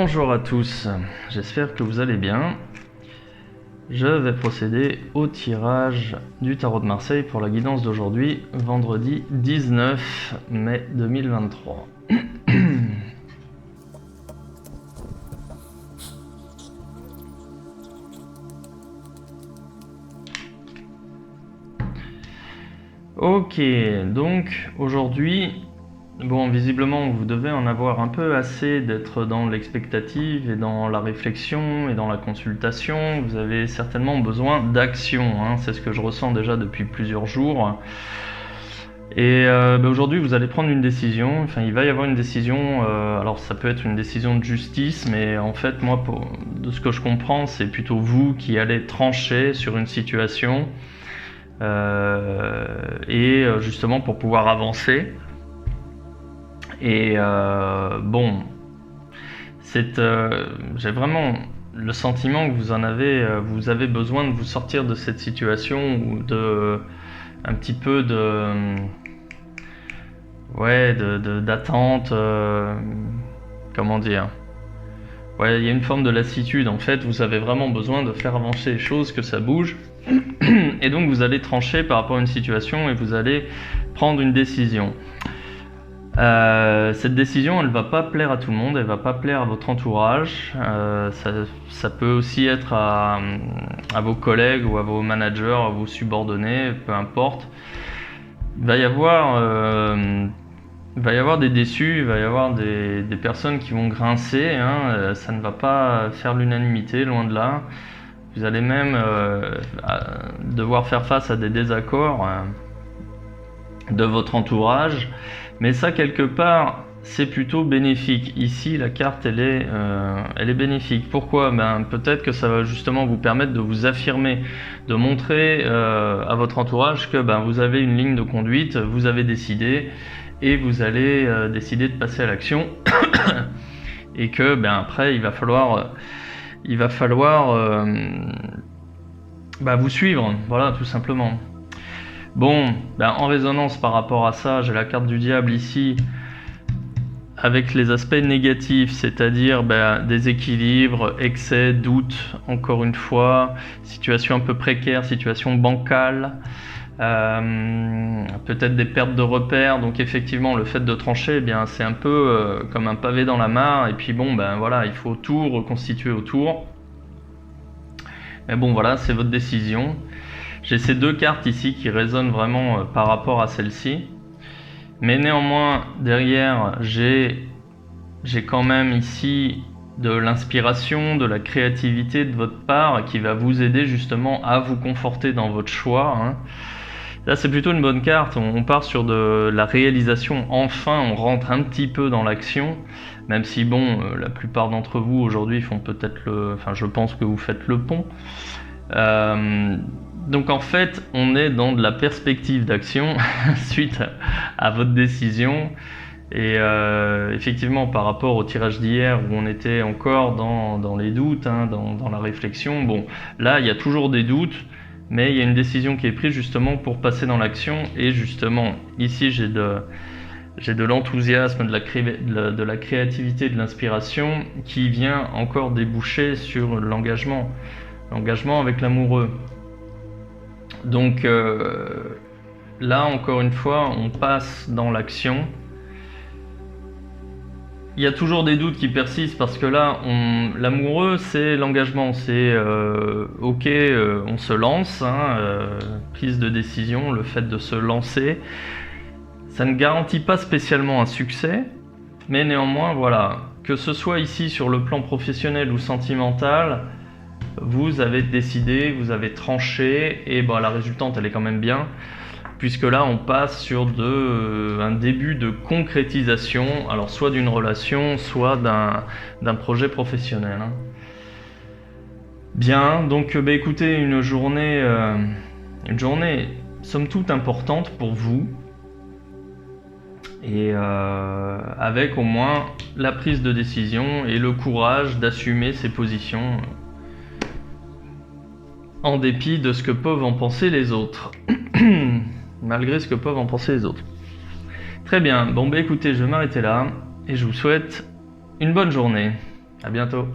Bonjour à tous, j'espère que vous allez bien. Je vais procéder au tirage du tarot de Marseille pour la guidance d'aujourd'hui, vendredi 19 mai 2023. Ok, donc aujourd'hui, bon, visiblement vous devez en avoir un peu assez d'être dans l'expectative et dans la réflexion et dans la consultation. Vous avez certainement besoin d'action, c'est ce que je ressens déjà depuis plusieurs jours. Et aujourd'hui vous allez prendre une décision, enfin il va y avoir une décision, alors ça peut être une décision de justice, mais en fait moi de ce que je comprends c'est plutôt vous qui allez trancher sur une situation et justement pour pouvoir avancer. Et bon, j'ai vraiment le sentiment que vous avez besoin de vous sortir de cette situation ou un petit peu d'attente, comment dire. Ouais, il y a une forme de lassitude. En fait, vous avez vraiment besoin de faire avancer les choses, que ça bouge. Et donc, vous allez trancher par rapport à une situation et vous allez prendre une décision. Cette décision, elle va pas plaire à tout le monde, elle va pas plaire à votre entourage. Ça peut aussi être à vos collègues ou à vos managers, à vos subordonnés, peu importe. Il va y avoir des déçus, il va y avoir des personnes qui vont grincer. Ça ne va pas faire l'unanimité, loin de là. Vous allez même devoir faire face à des désaccords de votre entourage. Mais ça, quelque part, c'est plutôt bénéfique. Ici, la carte, elle est bénéfique. Pourquoi ? Peut-être que ça va justement vous permettre de vous affirmer, de montrer à votre entourage que vous avez une ligne de conduite, vous avez décidé, et vous allez décider de passer à l'action. Et que après, il va falloir vous suivre, voilà, tout simplement. Bon, en résonance par rapport à ça, j'ai la carte du diable ici, avec les aspects négatifs, c'est-à-dire déséquilibre, excès, doute, encore une fois, situation un peu précaire, situation bancale, peut-être des pertes de repères. Donc effectivement, le fait de trancher, c'est un peu comme un pavé dans la mare, et puis il faut tout reconstituer autour. Mais bon, voilà, c'est votre décision. J'ai ces deux cartes ici qui résonnent vraiment par rapport à celle-ci. Mais néanmoins, derrière, j'ai quand même ici de l'inspiration, de la créativité de votre part qui va vous aider justement à vous conforter dans votre choix. Là, c'est plutôt une bonne carte. On part sur de la réalisation. Enfin, on rentre un petit peu dans l'action. Même si, la plupart d'entre vous aujourd'hui font peut-être je pense que vous faites le pont. Donc en fait, on est dans de la perspective d'action suite à votre décision. Et effectivement, par rapport au tirage d'hier où on était encore dans les doutes, dans la réflexion, là il y a toujours des doutes, mais il y a une décision qui est prise justement pour passer dans l'action. Et justement, ici j'ai de l'enthousiasme, de la créativité, de l'inspiration qui vient encore déboucher sur l'engagement avec l'amoureux. Donc là, encore une fois, on passe dans l'action. Il y a toujours des doutes qui persistent parce que là, l'amoureux, c'est l'engagement. C'est ok, on se lance, prise de décision, le fait de se lancer. Ça ne garantit pas spécialement un succès, mais néanmoins, voilà, que ce soit ici sur le plan professionnel ou sentimental, vous avez décidé, vous avez tranché, et la résultante elle est quand même bien, puisque là on passe sur un début de concrétisation, alors soit d'une relation, soit d'un projet professionnel. Bien, donc écoutez, une journée somme toute importante pour vous, et avec au moins la prise de décision et le courage d'assumer ses positions en dépit de ce que peuvent en penser les autres. Malgré ce que peuvent en penser les autres. Très bien, écoutez, je vais m'arrêter là et je vous souhaite une bonne journée. À bientôt.